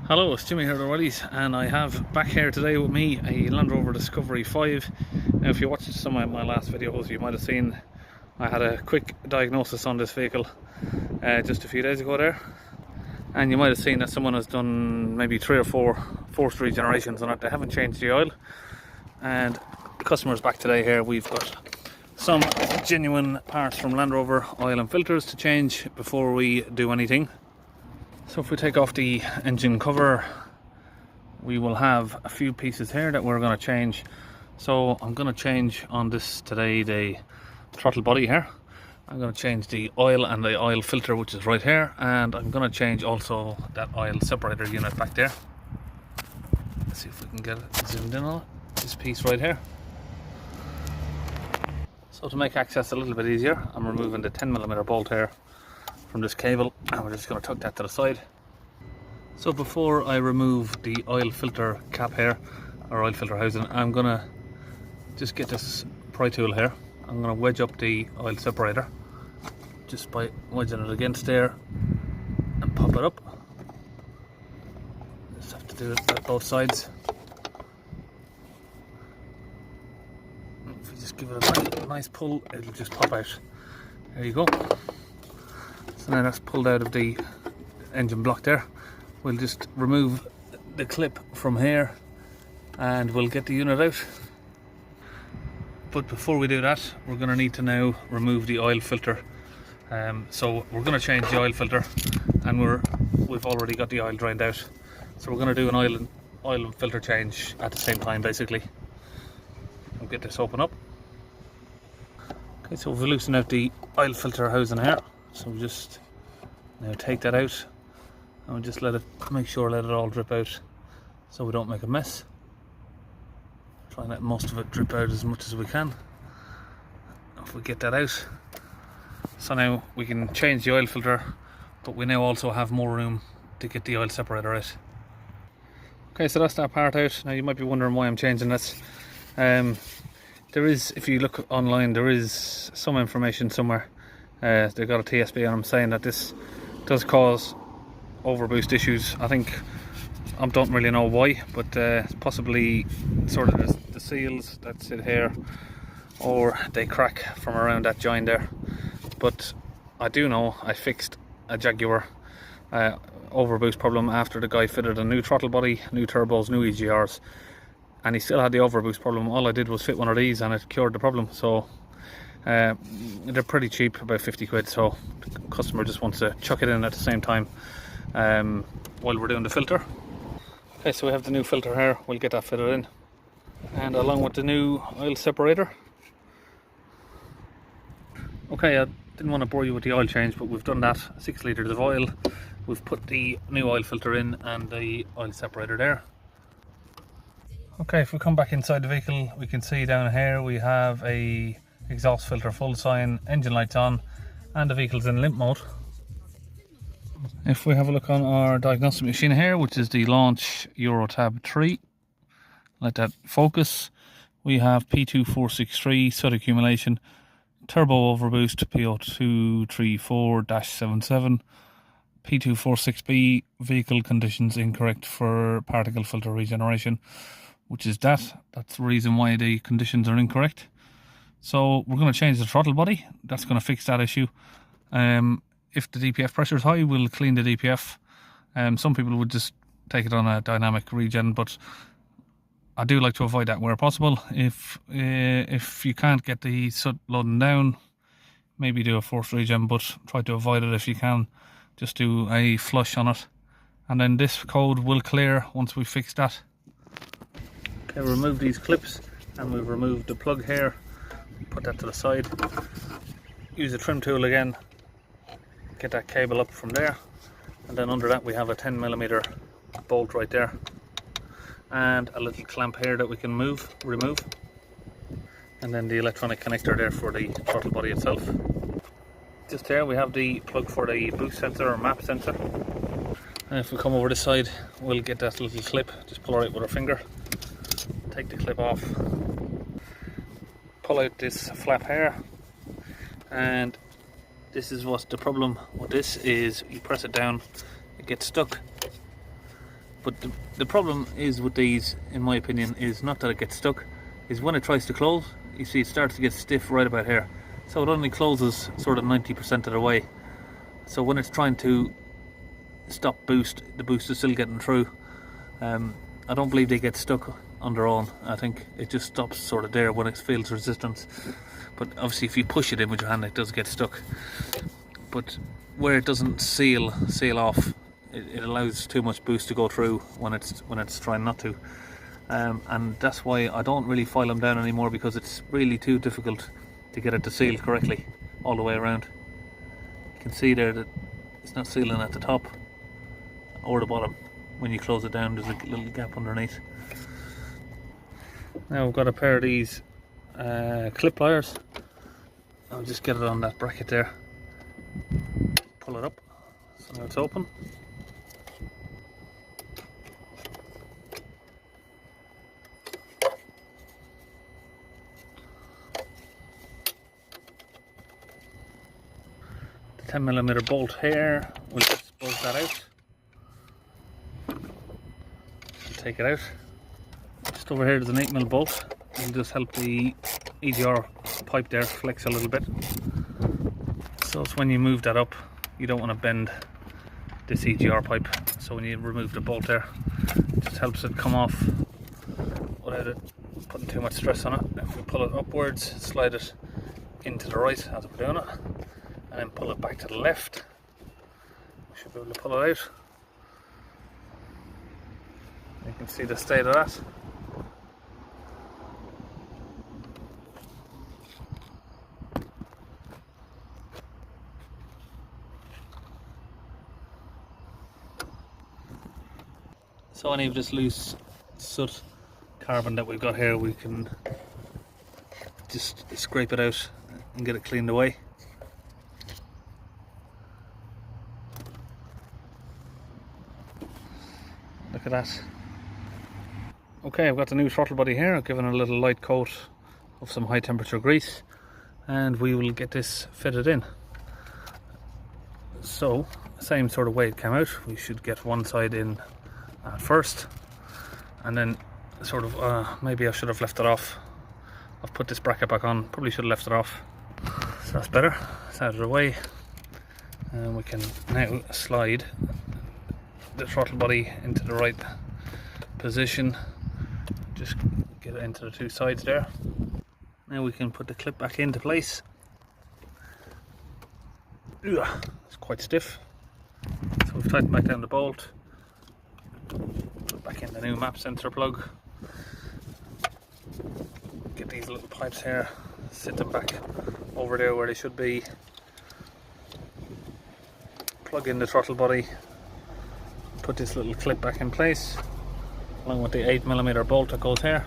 Hello, it's Jimmy here at O'Reilly's, and I have back here today with me a Land Rover Discovery 5. Now, if you watched some of my last videos, you might have seen I had a quick diagnosis on this vehicle just a few days ago there, and you might have seen that someone has done maybe 3 or 4 forced regenerations on it. They haven't changed the oil, and the customer's back today here. We've got some genuine parts from Land Rover, oil and filters to change before we do anything. So if we take off the engine cover, we will have a few pieces here that we're going to change. So I'm going to change on this today the throttle body here. I'm going to change the oil and the oil filter, which is right here, and I'm going to change also that oil separator unit back there. Let's see if we can get it zoomed in on it. This piece right here. So to make access a little bit easier, I'm removing the 10mm bolt here from this cable, and we're just going to tuck that to the side. So before I remove the oil filter cap here, or oil filter housing, I'm going to just get this pry tool here. I'm going to wedge up the oil separator just by wedging it against there and pop it up. Just have to do it at both sides. If you just give it a nice pull, it'll just pop out. There you go. So now that's pulled out of the engine block there. We'll just remove the clip from here and we'll get the unit out. But before we do that, we're going to need to now remove the oil filter. So we're going to change the oil filter, and we've already got the oil drained out. So we're going to do an oil and filter change at the same time, basically. We'll get this open up. Okay, so we've loosened out the oil filter housing here. So we'll just now take that out, and we'll just let it all drip out so we don't make a mess. Try and let most of it drip out as much as we can. If we get that out, so now we can change the oil filter, but we now also have more room to get the oil separator out. Okay, so that's that part out. Now you might be wondering why I'm changing this. There is, if you look online, there is some information somewhere. They've got a TSB on them saying that this does cause overboost issues. I don't really know why, but possibly sort of the seals that sit here, or they crack from around that joint there. But I do know I fixed a Jaguar overboost problem after the guy fitted a new throttle body, new turbos, new EGRs, and he still had the overboost problem. All I did was fit one of these and it cured the problem. So they're pretty cheap, about 50 quid, so the customer just wants to chuck it in at the same time while we're doing the filter. Okay, so we have the new filter here, we'll get that fitted in, and along with the new oil separator. Okay, I didn't want to bore you with the oil change, but we've done that. 6 litres of oil, we've put the new oil filter in and the oil separator there. Okay, if we come back inside the vehicle, we can see down here we have a exhaust filter full sign, engine lights on, and the vehicle's in limp mode. If we have a look on our diagnostic machine here, which is the Launch Euro Tab 3, let that focus, we have P2463 Soot Accumulation, Turbo Overboost P0234-77, P246B vehicle conditions incorrect for particle filter regeneration, which is that's the reason why the conditions are incorrect. So we're going to change the throttle body. That's going to fix that issue. If the DPF pressure is high, we'll clean the DPF. Some people would just take it on a dynamic regen, but I do like to avoid that where possible. If you can't get the soot loading down, maybe do a forced regen, but try to avoid it if you can. Just do a flush on it, and then this code will clear once we fix that. Okay, remove these clips, and we've removed the plug here. Put that to the side. Use a trim tool again. Get that cable up from there, and then under that we have a 10mm bolt right there, and a little clamp here that we can remove, and then the electronic connector there for the throttle body itself. Just here we have the plug for the boost sensor or map sensor, and if we come over this side, we'll get that little clip. Just pull it out with our finger, take the clip off, pull out this flap here, and This is what the problem with this is. You press it down, it gets stuck. But the problem is with these, in my opinion, is not that it gets stuck, is when it tries to close, you see it starts to get stiff right about here. So it only closes sort of 90% of the way. So when it's trying to stop boost, the boost is still getting through. I don't believe they get stuck on their own. I think it just stops sort of there when it feels resistance. But obviously if you push it in with your hand, it does get stuck. But where it doesn't seal off, it allows too much boost to go through when it's trying not to. And that's why I don't really file them down anymore, because it's really too difficult to get it to seal correctly all the way around. You can see there that it's not sealing at the top or the bottom. When you close it down, there's a little gap underneath. Now we've got a pair of these clip pliers. I'll just get it on that bracket there. Pull it up, so now it's open. The 10mm bolt here, we'll just buzz that out. Take it out. Just over here there's an 8mm bolt. It'll just help the EGR pipe there flex a little bit. So it's when you move that up, you don't want to bend this EGR pipe. So when you remove the bolt there, it just helps it come off without it putting too much stress on it. If we pull it upwards, slide it into the right as we're doing it, and then pull it back to the left, we should be able to pull it out. You can see the state of that. So any of this loose soot carbon that we've got here, we can just scrape it out and get it cleaned away. Look at that. Okay, I've got the new throttle body here. I've given it a little light coat of some high temperature grease, and we will get this fitted in. So, same sort of way it came out. We should get one side in at first, and then sort of, maybe I should have left it off. I've put this bracket back on, probably should have left it off. So that's better, it's out of the way. And we can now slide the throttle body into the right position. Just get it into the two sides there. Now we can put the clip back into place. It's quite stiff. So we've tightened back down the bolt. Put back in the new map sensor plug. Get these little pipes here, sit them back over there where they should be. Plug in the throttle body. Put this little clip back in place, along with the 8mm bolt that goes here.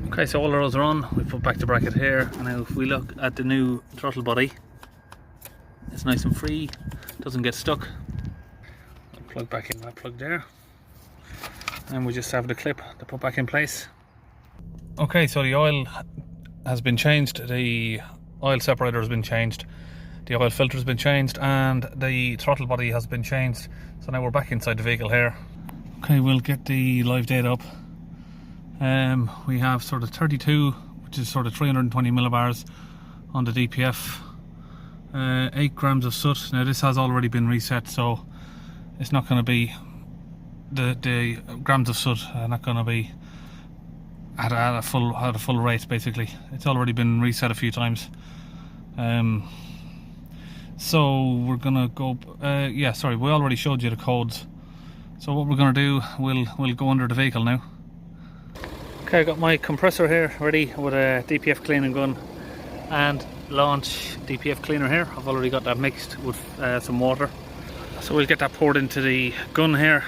Okay, so all of those are on. We put back the bracket here, and now if we look at the new throttle body, it's nice and free, doesn't get stuck. I'll plug back in that plug there, and we just have the clip to put back in place. Okay, so the oil has been changed, the oil separator has been changed, the oil filter has been changed, and the throttle body has been changed. So now we're back inside the vehicle here. Okay, we'll get the live data up. We have sort of 32, which is sort of 320 millibars on the DPF. 8 grams of soot. Now this has already been reset, so it's not going to be the grams of soot are not going to be at a full rate. Basically, it's already been reset a few times. So we're gonna go. Yeah, sorry, we already showed you the codes. So what we're gonna do, we'll go under the vehicle now. Okay, I got my compressor here ready with a DPF cleaning gun and launch DPF cleaner here. I've already got that mixed with some water. So we'll get that poured into the gun here.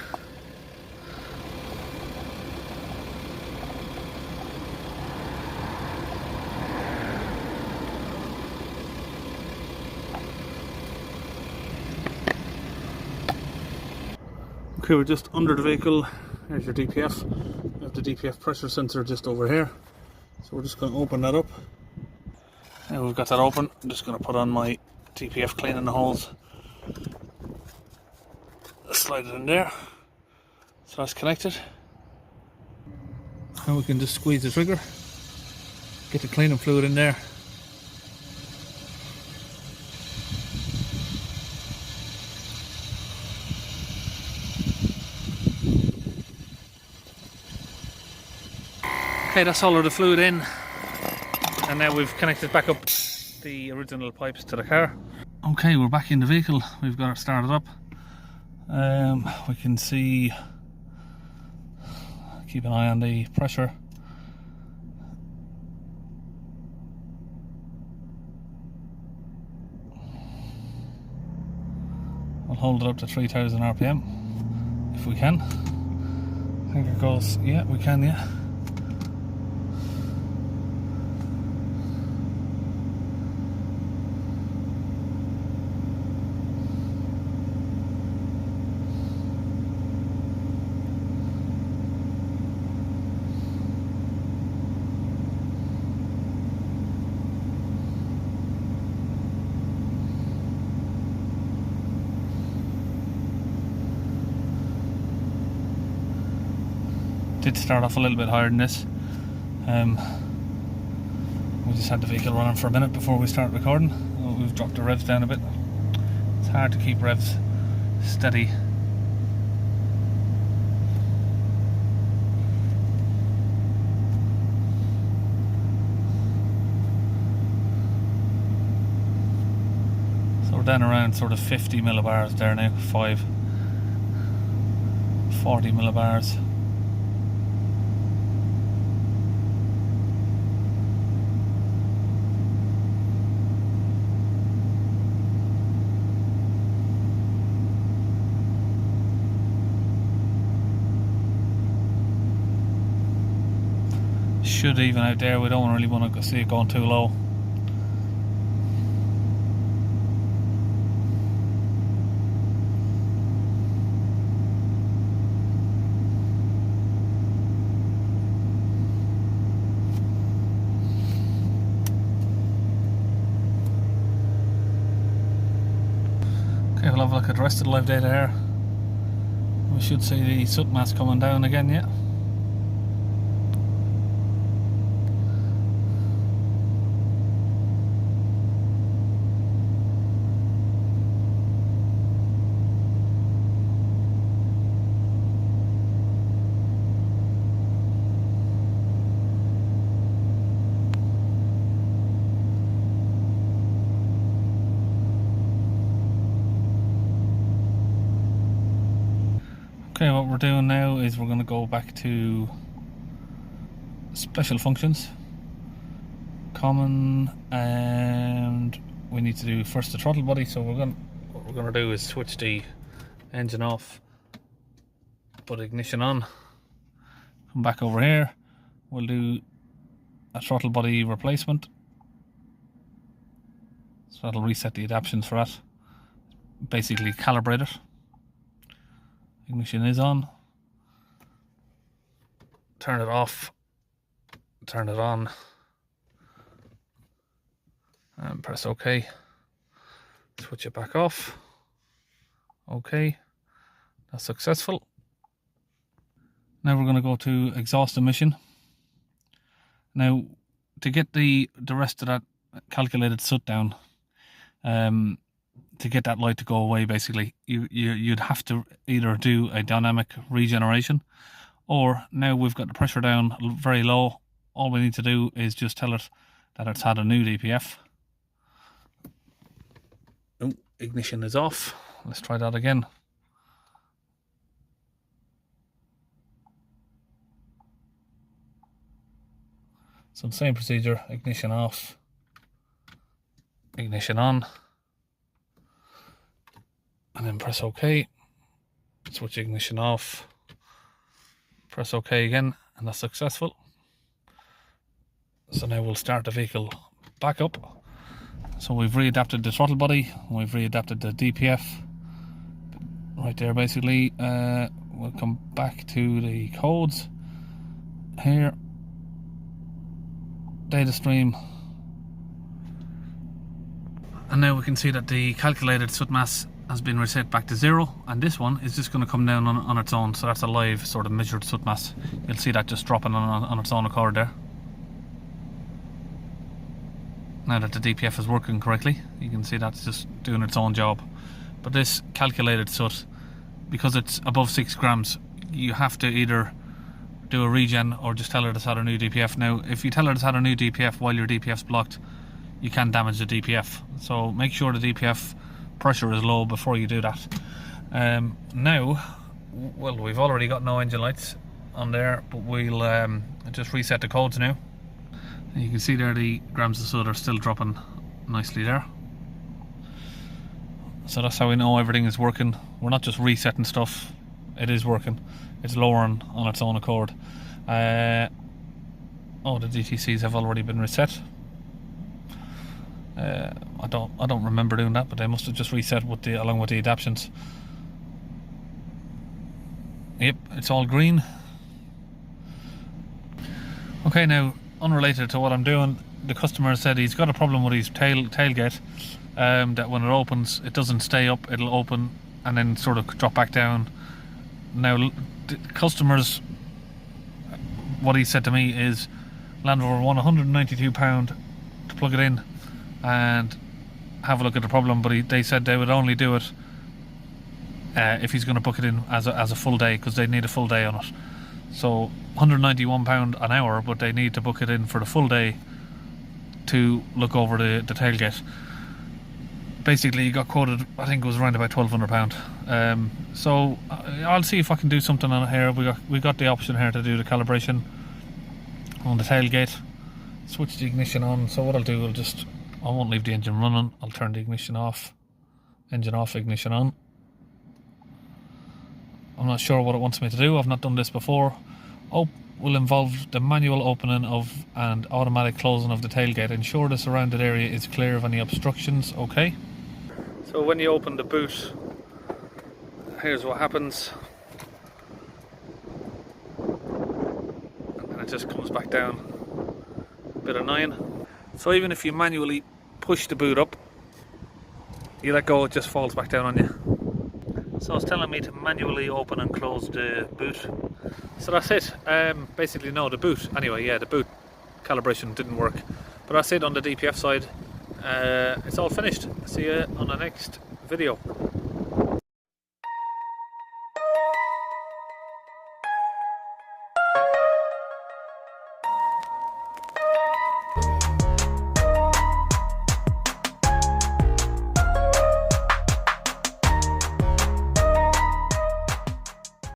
Okay, we're just under the vehicle. There's your DPF. We have the DPF pressure sensor just over here. So we're just going to open that up. Now we've got that open, I'm just going to put on my DPF cleaning the holes. Slide it in there. So that's connected. Now we can just squeeze the trigger, get the cleaning fluid in there. Okay, that's all of the fluid in, and now we've connected back up the original pipes to the car. Okay, we're back in the vehicle, we've got it started up. We can see, keep an eye on the pressure. I'll hold it up to 3000 RPM if we can. I think it goes, yeah, we can, yeah. Did start off a little bit higher than this. We just had the vehicle running for a minute before we start recording. We've dropped the revs down a bit. It's hard to keep revs steady. So we're down around sort of 50 millibars there now, 40 millibars. Should even out there, we don't really want to see it going too low. Okay, we'll have a look at the rest of the live data here. We should see the soot mass coming down again, yeah. Okay, what we're doing now is we're going to go back to special functions, common, and we need to do first the throttle body. So what we're going to do is switch the engine off, put ignition on, come back over here, we'll do a throttle body replacement. So that'll reset the adaptions for that, basically calibrate it. Ignition is on. Turn it off. Turn it on. And press OK. Switch it back off. OK. That's successful. Now we're going to go to exhaust emission. Now, to get the rest of that calculated soot down, to get that light to go away, basically you'd have to either do a dynamic regeneration, or now we've got the pressure down very low, all we need to do is just tell it that it's had a new DPF. Oh, ignition is off. Let's try that again. So the same procedure, ignition off, ignition on, and then press OK, switch ignition off, press OK again, and that's successful. So now we'll start the vehicle back up. So we've readapted the throttle body, we've readapted the DPF, right there basically. We'll come back to the codes here, data stream, And now we can see that the calculated soot mass has been reset back to 0, and this one is just going to come down on its own. So that's a live sort of measured soot mass. You'll see that just dropping on its own accord there. Now that the DPF is working correctly, you can see that's just doing its own job. But this calculated soot, because it's above 6 grams, you have to either do a regen or just tell her it's had a new DPF. Now, if you tell her it's had a new DPF while your DPF's blocked, you can damage the DPF. So make sure the DPF pressure is low before you do that. Now, well, we've already got no engine lights on there, but we'll just reset the codes now. And you can see there the grams of soot are still dropping nicely there. So that's how we know everything is working. We're not just resetting stuff, it is working. It's lowering on its own accord. Oh, the DTCs have already been reset. I don't remember doing that, but they must have just reset with along with the adaptions. Yep, it's all green. Okay, now unrelated to what I'm doing, the customer said he's got a problem with his tailgate, that when it opens it doesn't stay up, it'll open and then sort of drop back down. Now the customers, what he said to me is Land Rover won £192 to plug it in and have a look at the problem, but they said they would only do it if he's going to book it in as a full day, because they need a full day on it. So £191 an hour, but they need to book it in for the full day to look over the tailgate. Basically, he got quoted, I think it was around about £1,200. So I'll see if I can do something on it here. We got the option here to do the calibration on the tailgate. Switch the ignition on. So what I'll do, I won't leave the engine running. I'll turn the ignition off. Engine off, ignition on. I'm not sure what it wants me to do. I've not done this before. Will involve the manual opening of and automatic closing of the tailgate. Ensure the surrounded area is clear of any obstructions. Okay. So when you open the boot, here's what happens. And then it just comes back down. A bit annoying. So even if you manually push the boot up, you let go, it just falls back down on you. So it's telling me to manually open and close the boot. So that's it. Basically, no, the boot. Anyway, yeah, the boot calibration didn't work. But that's it on the DPF side. It's all finished. See you on the next video.